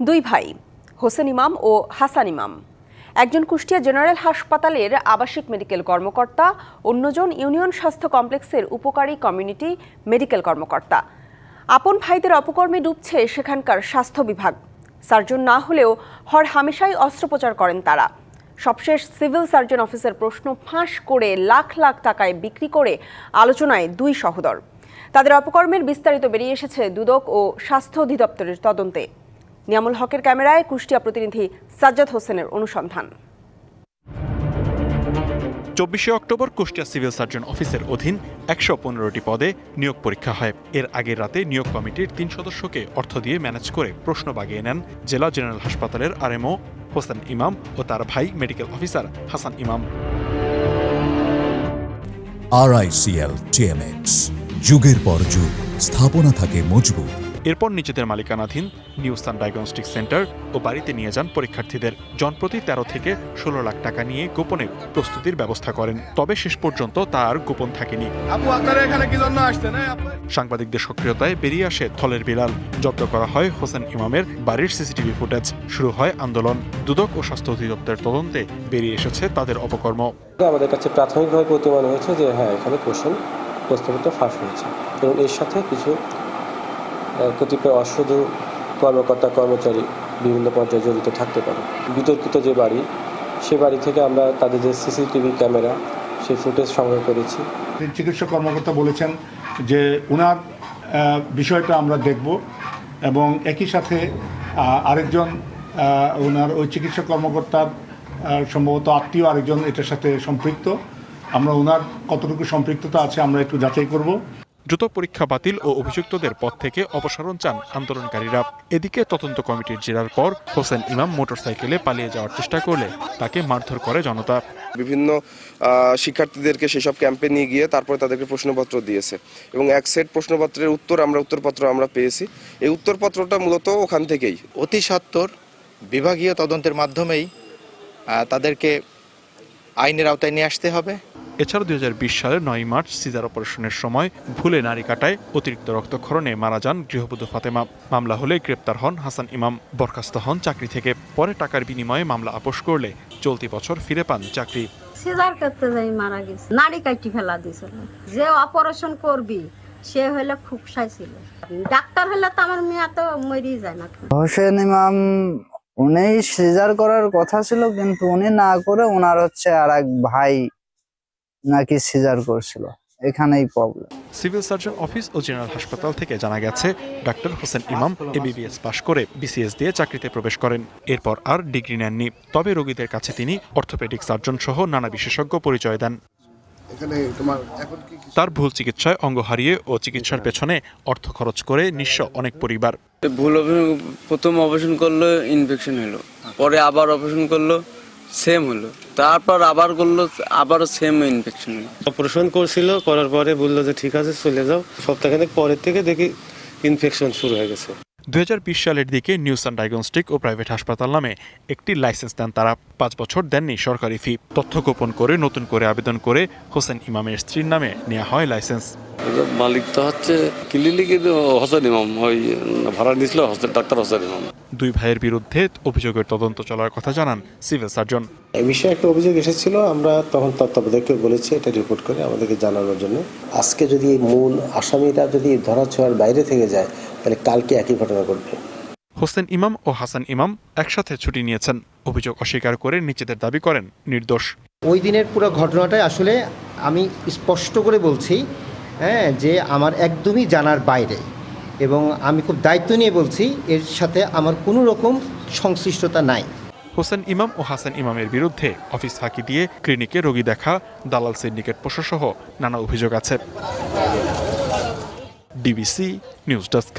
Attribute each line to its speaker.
Speaker 1: দুই ভাই হোসেন ইমাম ও হাসান ইমাম, একজন কুষ্টিয়া জেনারেল হাসপাতালের আবাসিক মেডিকেল কর্মকর্তা, অন্যজন ইউনিয়ন স্বাস্থ্য কমপ্লেক্সের উপকারী কমিউনিটি মেডিকেল কর্মকর্তা। আপন ভাইদের অপকর্মে ডুবছে সেখানকার স্বাস্থ্য বিভাগ। সার্জন না হলেও হরহামেশাই অস্ত্রোপচার করেন তারা। সবশেষ সিভিল সার্জন অফিসের প্রশ্ন ফাঁস করে লাখ লাখ টাকায় বিক্রি করে আলোচনায় দুই সহোদর। তাদের অপকর্মের বিস্তারিত বেরিয়ে এসেছে দুদক ও স্বাস্থ্য অধিদপ্তরের তদন্তে। নিয়ামুল হকের ক্যামেরায় কুষ্টিয়া প্রতিনিধি সাজ্জাদ হোসেনের অনুসন্ধান।
Speaker 2: 24শে অক্টোবর কুষ্টিয়া সিভিল সার্জন অফিসের অধীন 115টি পদে নিয়োগ পরীক্ষা হয়। এর আগের রাতে নিয়োগ কমিটির 3 সদস্যকে অর্থ দিয়ে ম্যানেজ করে প্রশ্ন বাগিয়ে নেন জেলা জেনারেল হাসপাতালের আরএমও হোসেন ইমাম ও তার ভাই medical officer Hasan Imam.
Speaker 3: RICL TMX, যুগের পর যুগ স্থাপনা থাকে মজবুত।
Speaker 2: এরপর নিজেদের মালিকানাধীন নিউ সান ডায়াগনস্টিক সেন্টার ও বাড়িতে নিয়ে যান পরীক্ষার্থীদের। জনপ্রতি 13 থেকে 16 লাখ টাকা নিয়ে গোপনে প্রস্তুতির ব্যবস্থা করেন। তবে শেষ পর্যন্ত তা আর গোপন থাকেনি। সাংবাদিকদের সক্রিয়তায় বেরিয়ে আসে থলের বিলাল। জব্দ করা হয় হোসেন ইমামের বাড়ির সিসিটিভি ফুটেজ। শুরু হয় আন্দোলন। দুদক ও স্বাস্থ্য অধিদপ্তরের তদন্তে বেরিয়ে এসেছে তাদের অপকর্ম।
Speaker 4: আমাদের কাছে প্রাথমিকভাবে প্রতিমান হয়েছে যে হ্যাঁ, এখানে প্রস্তাবটা ফাঁস হয়েছে এবং এর সাথে কিছু কতিপয় অসাধু কর্মকর্তা কর্মচারী বিভিন্ন পর্যায়ে জড়িত থাকতে পারে। বিতর্কিত যে বাড়ি, সে বাড়ি থেকে আমরা তাদের যে সিসিটিভি ক্যামেরা, সেই ফুটেজ সংগ্রহ করেছি।
Speaker 5: চিকিৎসা কর্মকর্তা বলেছেন যে ওনার বিষয়টা আমরা দেখব এবং একই সাথে আরেকজন ওনার ওই চিকিৎসা কর্মকর্তার সম্ভবত আত্মীয় আরেকজন এটার সাথে সম্পৃক্ত। আমরা ওনার কতটুকু সম্পৃক্ততা আছে আমরা একটু যাচাই করব।
Speaker 2: দ্রুত পরীক্ষা বাতিল ও অভিযুক্তদের পদ থেকে অপসারণ চান আন্দোলনকারীরা। এদিকে তদন্ত কমিটির জেরার পর হোসেন ইমাম মোটরসাইকেলে পালিয়ে যাওয়ার চেষ্টা করলে তাকে মারধর করে জনতা।
Speaker 6: বিভিন্ন শিক্ষার্থীদেরকে সেসব ক্যাম্পে নিয়ে গিয়ে তারপরে তাদেরকে প্রশ্নপত্র দিয়েছে এবং এক সেট প্রশ্নপত্রের উত্তরপত্র আমরা পেয়েছি। এই উত্তরপত্রটা মূলত ওখান থেকেই।
Speaker 7: অতি সত্বর বিভাগীয় তদন্তের মাধ্যমেই তাদেরকে আইনের আওতায় নিয়ে আসতে হবে।
Speaker 2: এছাড়া 2020 সালের 9 মার্চ সিজার অপারেশনের সময় ভুলে নারী কাটায় অতিরিক্ত রক্তক্ষরণে মারা যান গৃহবধূ ফাতেমা। মামলা হলে গ্রেপ্তার হন হাসান ইমাম। বরখাস্ত হন চাকরি থেকে। পরে টাকার বিনিময়ে মামলা আপোষ করলে চলতি বছর ফিরে পান চাকরি।
Speaker 8: সিজার করতে যাই মারা গেছে, নারী কাটি ফেলা দিয়েছিল। যে অপারেশন করবি সে হলে খুব ছিল, ডাক্তার হলে তো আমার মেয়ে তো মরেই যায় না।
Speaker 9: হোসেন ইমাম উনি সিজার করার কথা ছিল, কিন্তু উনি না করে ওনার আর এক ভাই নাকি সিজার করছিল। এখানেই প্রবলেম।
Speaker 2: সিভিল সার্জন অফিস ও জেনারেল হাসপাতাল থেকে জানা গেছে ডাক্তার হোসেন ইমাম MBBS পাশ করে BCS দিয়ে চাকরিতে প্রবেশ করেন। এরপর আর ডিগ্রি নেননি। তবে রোগীদের কাছে তিনি অর্থোপেডিক সার্জন সহ নানা বিশেষজ্ঞ পরিচয় দেন। তার ভুল চিকিৎসায় অঙ্গ হারিয়ে ও চিকিৎসার পেছনে অর্থ খরচ করে নিঃস্ব অনেক পরিবার।
Speaker 10: প্রথম অপারেশন করলো, ইনফেকশন হলো, পরে আবার অপারেশন করলো, সেম হলো, তারপর আবার করলো, আবারও সেম ইনফেকশন হলো।
Speaker 4: অপারেশন করছিল, করার পরে বললো যে ঠিক আছে চলে যাও। সপ্তাহখানেক পরের থেকে দেখি ইনফেকশন শুরু হয়ে গেছে।
Speaker 2: 2020 সালের দিকে নিউ সান ডায়াগনস্টিক ও প্রাইভেট হাসপাতাল নামে একটি লাইসেন্স দেন তারা। 5 বছর দেননি সরকারি ফি। তথ্য গোপন করে নতুন করে আবেদন করে হোসেন ইমামের স্ত্রীর নামে নেওয়া হয় লাইসেন্স।
Speaker 10: মালিক তো ক্লিনিকের হোসেন ইমাম, ওই ভাড়া নিয়েছিল ডাক্তার হোসেন ইমাম।
Speaker 2: দুই ভাইয়ের বিরুদ্ধে অভিযোগের তদন্ত চলার কথা জানান সিভিল সার্জন।
Speaker 4: এই বিষয়ে একটা অভিযোগ এসেছিল, আমরা তখন তত্ত্বাবধায়ককে বলেছি এটা রিপোর্ট করে আমাদেরকে জানানোর জন্য। আজকে যদি মূল আসামিরা যদি ধরাছোঁয়ার বাইরে থেকে যায়, তাহলে কালকে একই ঘটনা ঘটবে।
Speaker 2: হোসেন ইমাম ও হাসান ইমাম একসাথে ছুটি নিয়েছেন। অভিযোগ অস্বীকার করে নিজেদের দাবি করেন নির্দোষ।
Speaker 11: ওই দিনের পুরো ঘটনাটাই আসলে আমি স্পষ্ট করে বলছি, হ্যাঁ, যে আমার একদমই জানার বাইরে, এবং আমি খুব দায়িত্ব নিয়ে বলছি এর সাথে আমার কোনো রকম সংশ্লিষ্টতা নাই।
Speaker 2: হোসেন ইমাম ও হাসান ইমামের বিরুদ্ধে অফিস ফাঁকি দিয়ে ক্লিনিকে রোগী দেখা, দালাল সিন্ডিকেট পোষাসহ নানা অভিযোগ আছে। DBC news desk.